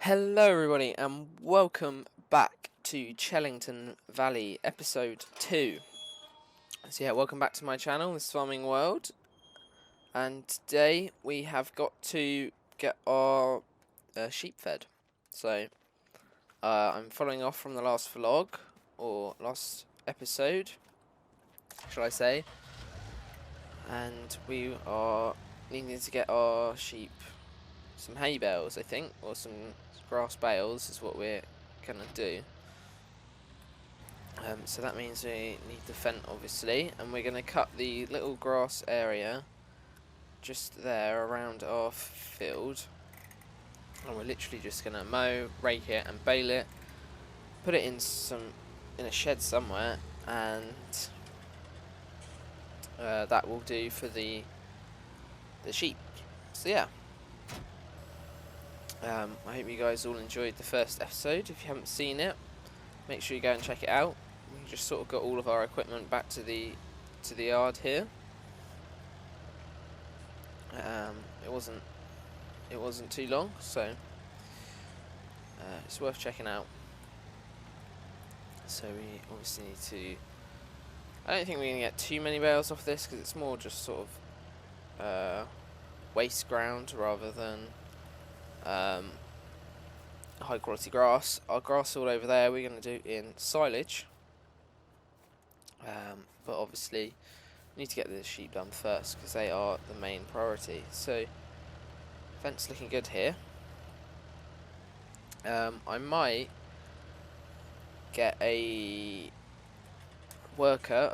Hello everybody and welcome back to Chellington Valley episode 2. So yeah, welcome back to my channel, This Farming World. And today we have got to get our sheep fed. So I'm following off from the last vlog, or last episode, shall I say. And we are needing to get our sheep some hay bales, I think, or some grass bales is what we're going to do. So that means we need the fence, obviously, and we're going to cut the little grass area just there around our field, and we're literally just going to mow, rake it and bale it, put it in a shed somewhere, and that will do for the sheep. So yeah, I hope you guys all enjoyed the first episode. If you haven't seen it, make sure you go and check it out. We just sort of got all of our equipment back to the yard here. It wasn't too long, so it's worth checking out. So we obviously need to. I don't think we're gonna get too many bales off this because it's more just sort of waste ground rather than high quality grass. Our grass all over there we're going to do in silage, but obviously we need to get the sheep done first because they are the main priority. So fence looking good here. I might get a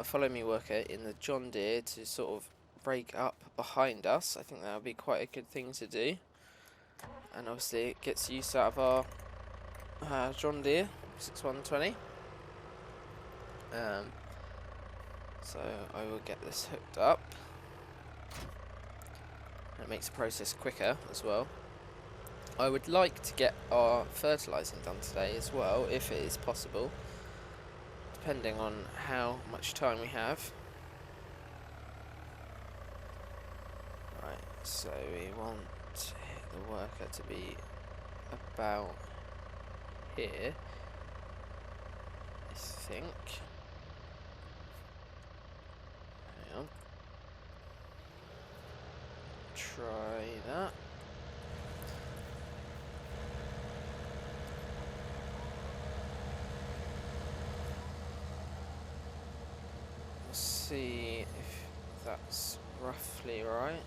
follow me worker in the John Deere to sort of break up behind us. I think that would be quite a good thing to do, and obviously it gets use out of our John Deere 6120. So I will get this hooked up. It makes the process quicker as well. I would like to get our fertilising done today as well, if it is possible, depending on how much time we have. Right, so we want the worker to be about here, I think. Hang on. Try that. We'll see if that's roughly right.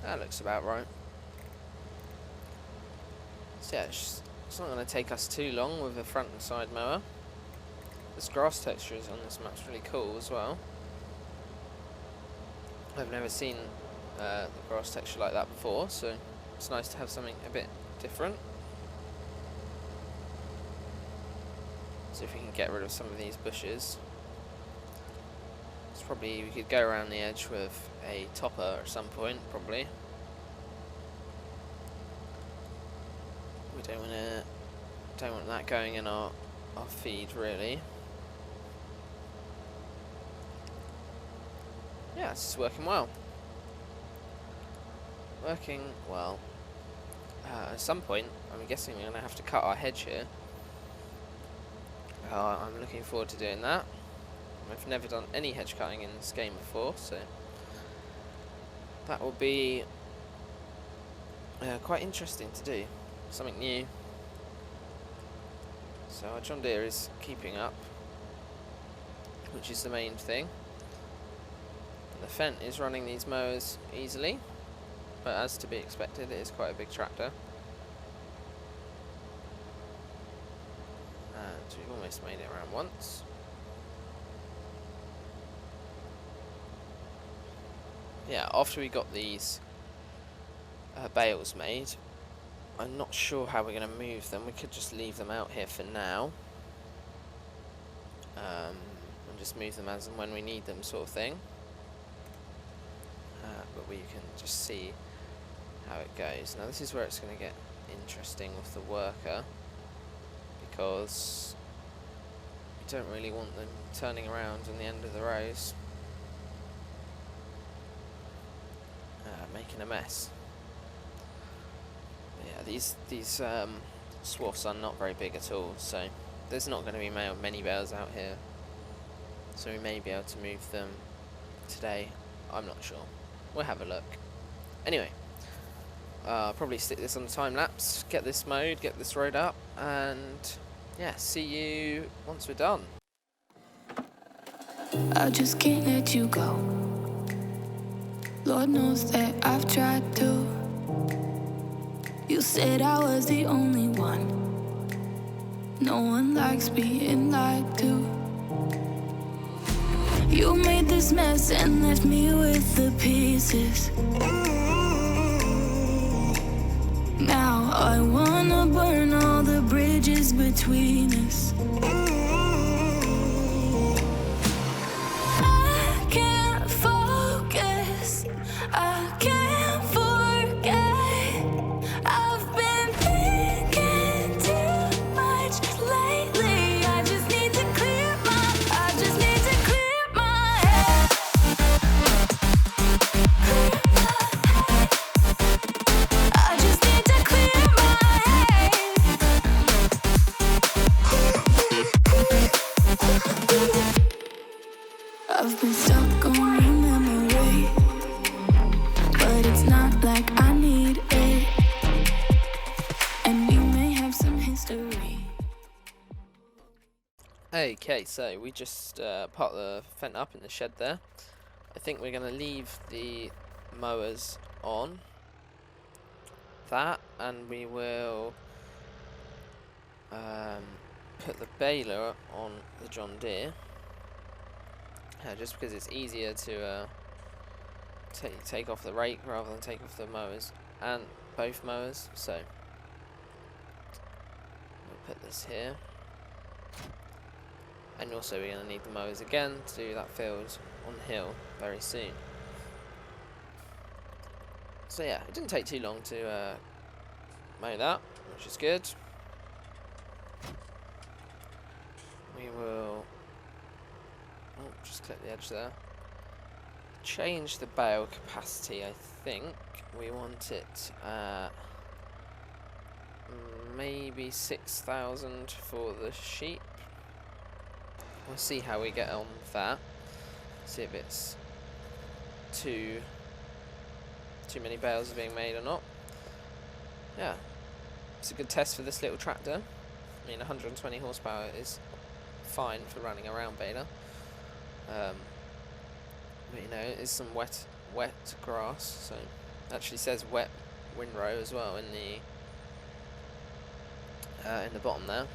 That looks about right. So yeah, it's not going to take us too long with a front and side mower. This grass texture on this map's really cool as well. I've never seen the grass texture like that before, so it's nice to have something a bit different. See if we can get rid of some of these bushes. It's probably, we could go around the edge with a topper at some point, probably. We don't want that going in our feed, really. Yeah, this is working well. Working well. At some point, I'm guessing we're going to have to cut our hedge here. I'm looking forward to doing that. I've never done any hedge cutting in this game before, so that will be quite interesting to do. Something new. So our John Deere is keeping up, which is the main thing. The Fendt is running these mowers easily, but as to be expected, it is quite a big tractor. And we've almost made it around once. Yeah, after we got these bales made, I'm not sure how we're going to move them. We could just leave them out here for now. And just move them as and when we need them, sort of thing. But we can just see how it goes. Now this is where it's going to get interesting with the worker, because we don't really want them turning around on the end of the rows. making a mess. But yeah, these swaths are not very big at all, so there's not going to be many bales out here. So we may be able to move them today. I'm not sure. We'll have a look. Anyway, probably stick this on the time lapse, get this mowed, get this road up, and yeah, see you once we're done. I just can't let you go. Lord knows that I've tried to. You said I was the only one. No one likes being lied to. You made this mess and left me with the pieces. Now I wanna burn all the bridges between us. I can't focus, I can't forget. I've been thinking too much lately. I just need to clear my head. I just need to clear my head. I've been stuck on your memory, but it's not like I need it. And we may have some history. Okay, so we just parked the Fendt up in the shed there. I think we're going to leave the mowers on that, and we will put the baler on the John Deere, just because it's easier to take off the rake rather than take off the mowers, and both mowers. So we'll put this here. And also we're going to need the mowers again to do that field on the hill very soon. So yeah, it didn't take too long to mow that, which is good. We will just clip the edge there. Change the bale capacity, I think. We want it at maybe 6,000 for the sheep. We'll see how we get on with that. See if it's too many bales are being made or not. Yeah, it's a good test for this little tractor. I mean, 120 horsepower is fine for running around baler. But you know, it is some wet grass. So it actually says wet windrow as well in the bottom there.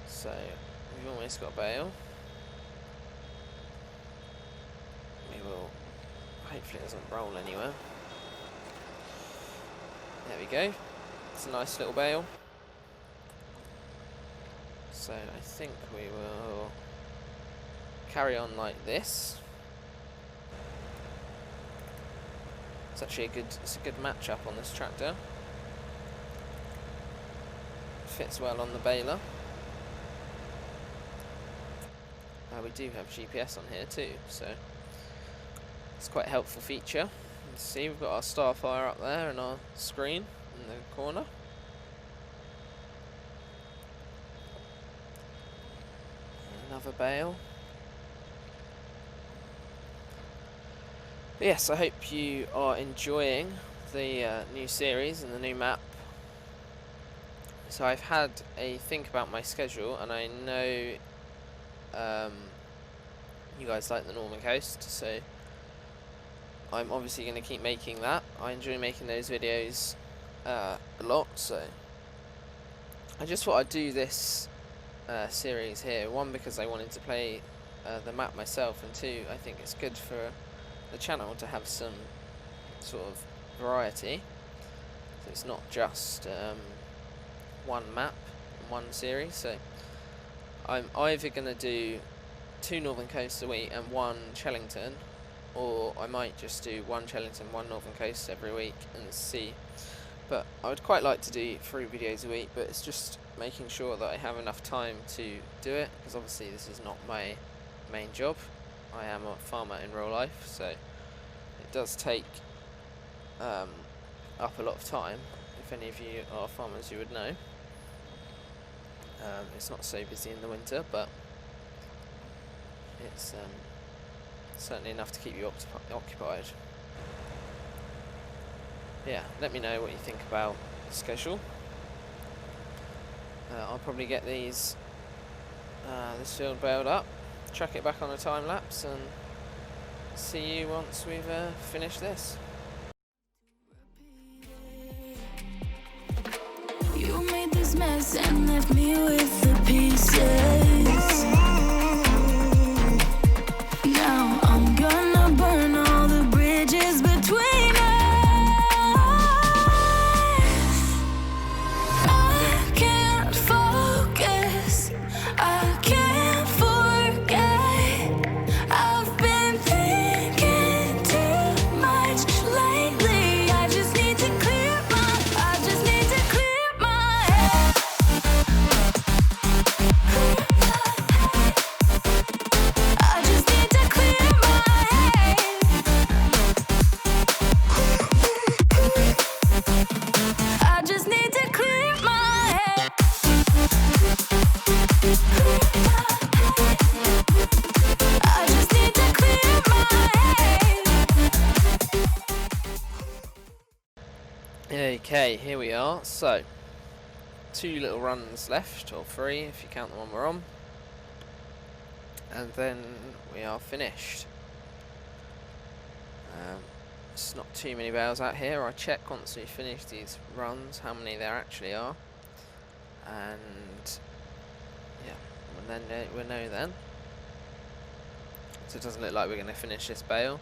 So we've almost got a bale. We will, hopefully it doesn't roll anywhere. There we go. It's a nice little bale. So I think we will carry on like this. It's actually it's a good match-up on this tractor. Fits well on the baler. We do have GPS on here too, so it's quite a helpful feature. You can see we've got our Starfire up there and our screen in the corner. Another bale. But yes, I hope you are enjoying the new series and the new map. So I've had a think about my schedule, and I know you guys like the Northern Coast, so I'm obviously going to keep making that. I enjoy making those videos a lot, so I just thought I'd do this series here. One, because I wanted to play the map myself, and two, I think it's good for the channel to have some sort of variety, so it's not just one map, one series. So I'm either going to do 2 Northern Coasts a week and 1 Chellington, or I might just do 1 Chellington, 1 Northern Coast every week and see. But I would quite like to do 3 videos a week, but it's just making sure that I have enough time to do it, because obviously this is not my main job. I am a farmer in real life, so does take up a lot of time. If any of you are farmers, you would know. It's not so busy in the winter, but it's certainly enough to keep you occupied. Yeah, let me know what you think about the schedule. I'll probably get this field baled up, chuck it back on a time lapse, and see you once we've finished this. You made this mess and left me with the pieces. Now I'm gonna burn all the bridges between us. I can't focus, I can't forget. I've been thinking too much lately. I just need to clear my head. I just need to clear my head. I just need to clear my head. I just need to clear my head. Okay, here we are. So, 2 little runs left, or 3 if you count the one we're on. And then we are finished. It's not too many bales out here. I check once we finish these runs how many there actually are. And yeah, we'll know then. So it doesn't look like we're going to finish this bale,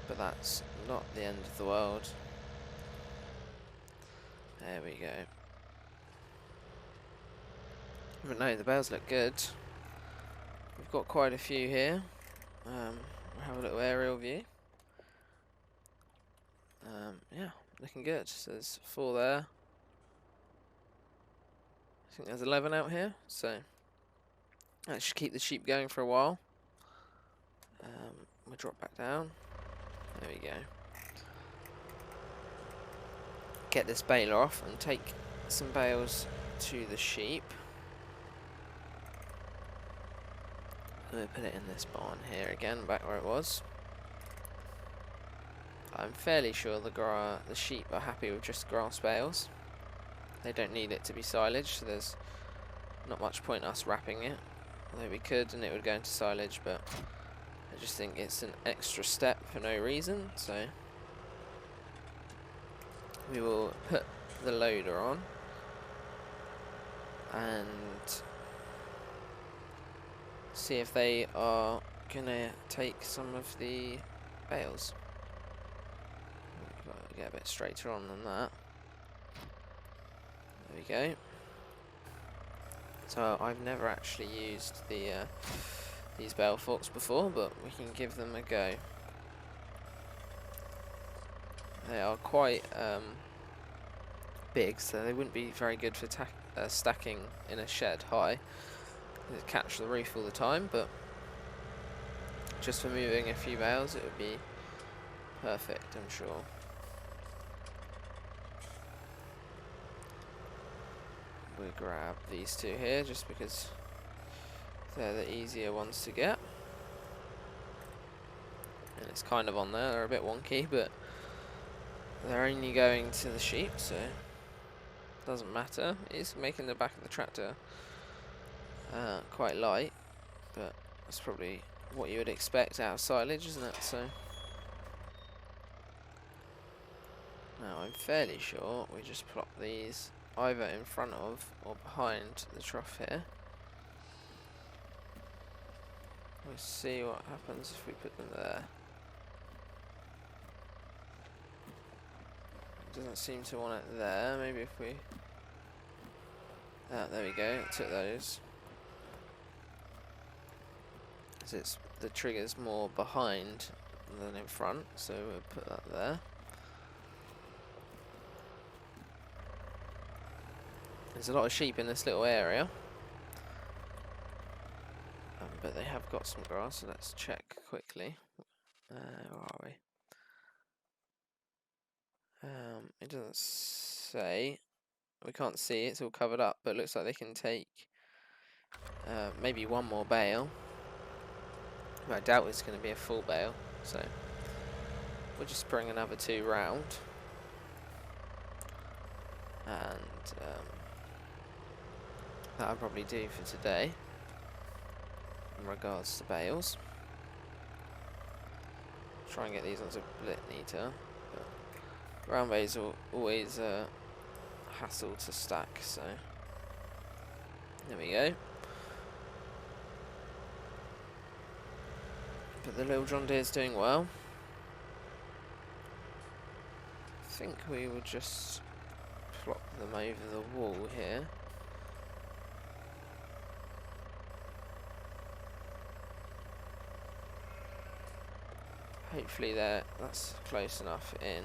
but that's not the end of the world. There we go. But no, the bales look good. We've got quite a few here. We'll have a little aerial view. Yeah, looking good. So there's 4 there. I think there's 11 out here, so that should keep the sheep going for a while. We'll drop back down. There we go. Get this baler off and take some bales to the sheep. We'll put it in this barn here again, back where it was. I'm fairly sure the sheep are happy with just grass bales. They don't need it to be silage, so there's not much point us wrapping it. Although we could and it would go into silage, but I just think it's an extra step for no reason, so we will put the loader on and see if they are gonna take some of the bales. Get a bit straighter on than that. There we go. So I've never actually used these bale forks before, but we can give them a go. They are quite big, so they wouldn't be very good for stacking in a shed high. They'd catch the roof all the time, but just for moving a few bales, it would be perfect, I'm sure. We'll grab these 2 here just because they're the easier ones to get. And it's kind of on there, they're a bit wonky, but they're only going to the sheep, so it doesn't matter. It's making the back of the tractor quite light, but that's probably what you would expect out of silage, isn't it? So now I'm fairly sure we just plop these either in front of or behind the trough here. We'll see what happens if we put them there. It doesn't seem to want it there. Maybe if we... there we go, I took those. So the trigger's more behind than in front, so we'll put that there. There's a lot of sheep in this little area, but they have got some grass, so let's check quickly. Where are we? It doesn't say. We can't see, it's all covered up, but it looks like they can take maybe one more bale. But I doubt it's going to be a full bale, so we'll just bring another 2 round. And that'll probably do for today in regards to bales. Try and get these onto blit meter, but round bales are always a hassle to stack, so there we go. But the little John Deere's doing well. I think we will just plop them over the wall here. Hopefully that's close enough in.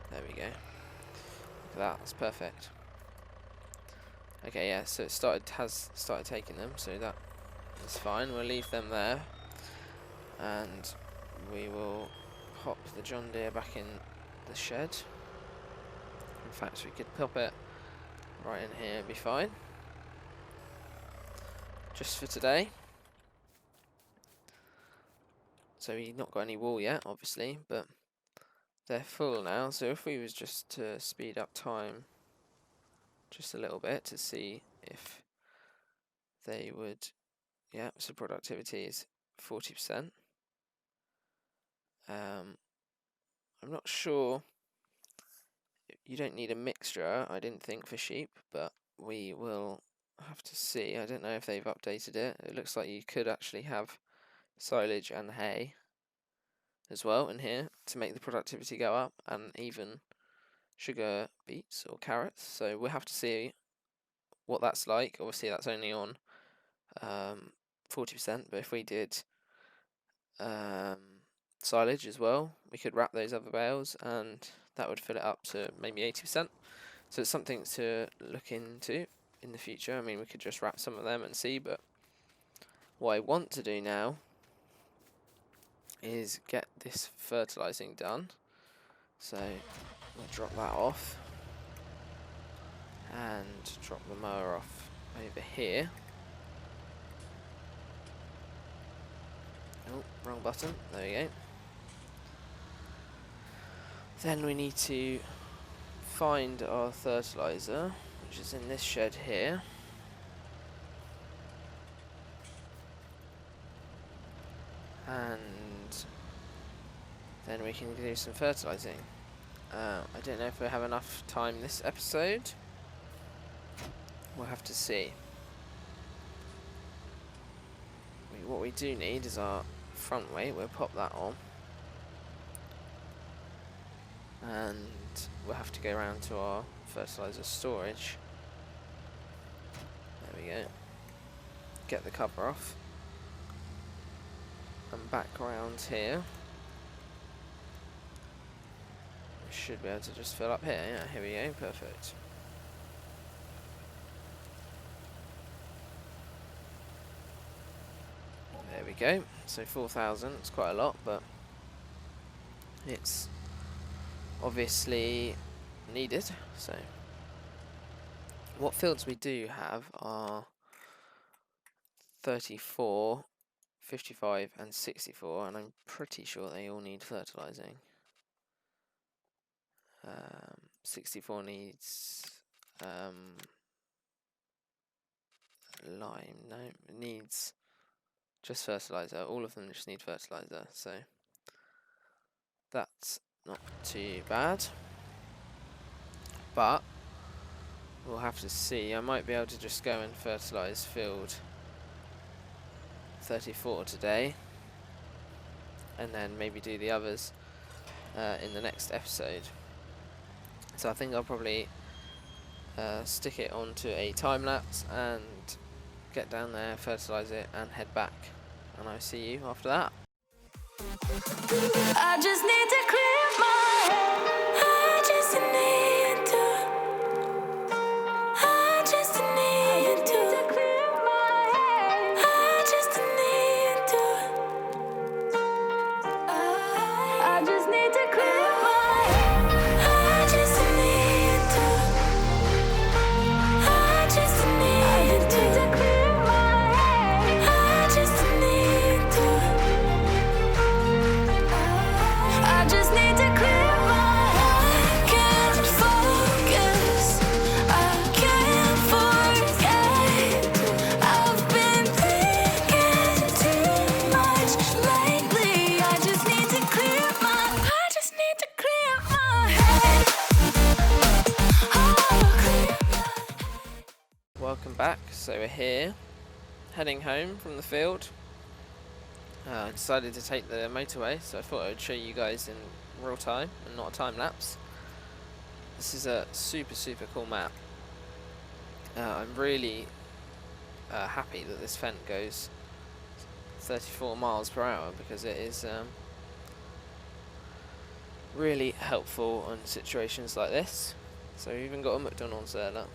There we go. Look at that, that's perfect. Okay, yeah, so has started taking them, so that is fine. We'll leave them there. And we will pop the John Deere back in the shed. In fact, we could pop it right in here, it'd be fine. Just for today. So we've not got any wool yet, obviously, but they're full now. So if we was just to speed up time just a little bit to see if they would, yeah, so productivity is 40%. I'm not sure. You don't need a mixture, I didn't think, for sheep, but we will have to see. I don't know if they've updated it. It looks like you could actually have silage and hay as well in here to make the productivity go up, and even sugar beets or carrots. So we'll have to see what that's like. Obviously that's only on 40%, but if we did silage as well, we could wrap those other bales and that would fill it up to maybe 80%. So it's something to look into in the future. I mean, we could just wrap some of them and see, but what I want to do now is get this fertilizing done. So we'll drop that off and drop the mower off over here. Oh, wrong button. There we go. Then we need to find our fertilizer, which is in this shed here. And then we can do some fertilizing. I don't know if we have enough time this episode. We'll have to see. What we do need is our front weight. We'll pop that on. And we'll have to go around to our fertilizer storage. There we go. Get the cover off. And back around here. We should be able to just fill up here. Yeah, here we go. Perfect. There we go. So 4,000. It's quite a lot, but it's obviously needed. So what fields we do have are 34, 55 and 64, and I'm pretty sure they all need fertilizing. 64 needs lime. No, it needs just fertilizer. All of them just need fertilizer, so that's not too bad. But we'll have to see. I might be able to just go and fertilize field 34 today, and then maybe do the others in the next episode. So I think I'll probably stick it onto a time lapse and get down there, fertilize it, and head back. And I'll see you after that. I just need to clear my head. I just need to. I just need to clear my head. I just need to. I just need to clear my head. welcome back. So we're here, heading home from the field. I decided to take the motorway, so I thought I would show you guys in real time and not a time lapse. This is a super cool map. I'm really happy that this Fent goes 34 miles per hour because it is really helpful on situations like this. So we've even got a McDonald's there, look.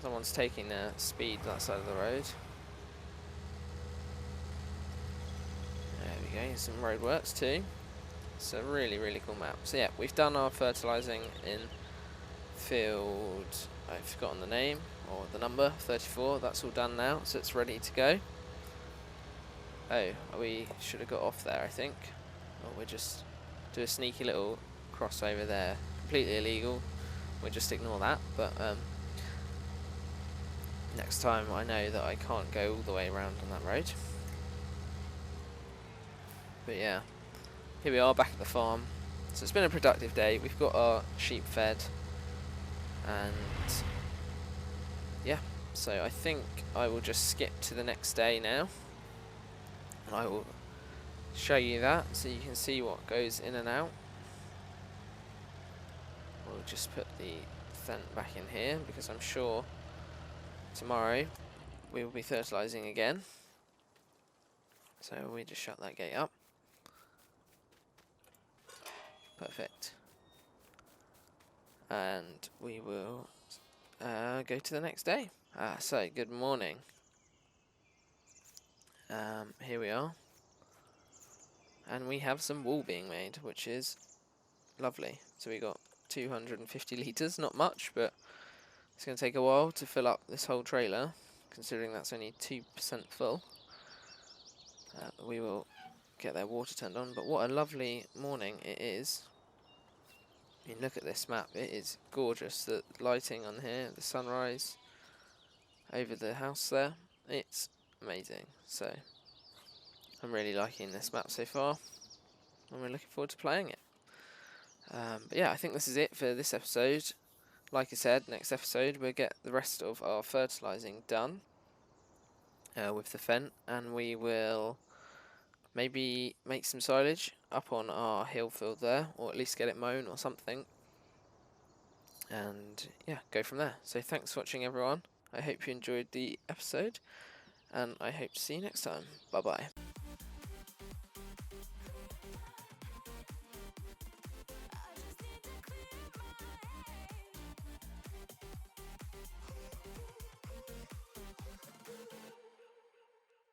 Someone's taking their speed that side of the road. There we go, some roadworks too. It's a really cool map. So yeah, we've done our fertilising in field, I've forgotten the name, or the number, 34. That's all done now, so it's ready to go. Oh, we should have got off there, I think. Or we'll just do a sneaky little crossover there. Completely illegal. We'll just ignore that, but next time I know that I can't go all the way around on that road. But yeah, here we are back at the farm. So it's been a productive day. We've got our sheep fed, and yeah, so I think I will just skip to the next day now, and I will show you that so you can see what goes in and out. We'll just put the Fent back in here because I'm sure tomorrow we will be fertilising again. So we just shut that gate up. Perfect. And we will go to the next day. So good morning. Here we are. And we have some wool being made, which is lovely. So we got 250 litres, not much, but it's going to take a while to fill up this whole trailer, considering that's only 2% full. We will get their water turned on, but what a lovely morning it is. I mean, look at this map, it is gorgeous. The lighting on here, the sunrise over the house there, it's amazing. So I'm really liking this map so far, and we're looking forward to playing it. But yeah, I think this is it for this episode. Like I said, next episode we'll get the rest of our fertilising done with the Fent, and we will maybe make some silage up on our hill field there, or at least get it mown or something, and yeah, go from there. So thanks for watching, everyone. I hope you enjoyed the episode, and I hope to see you next time. Bye bye.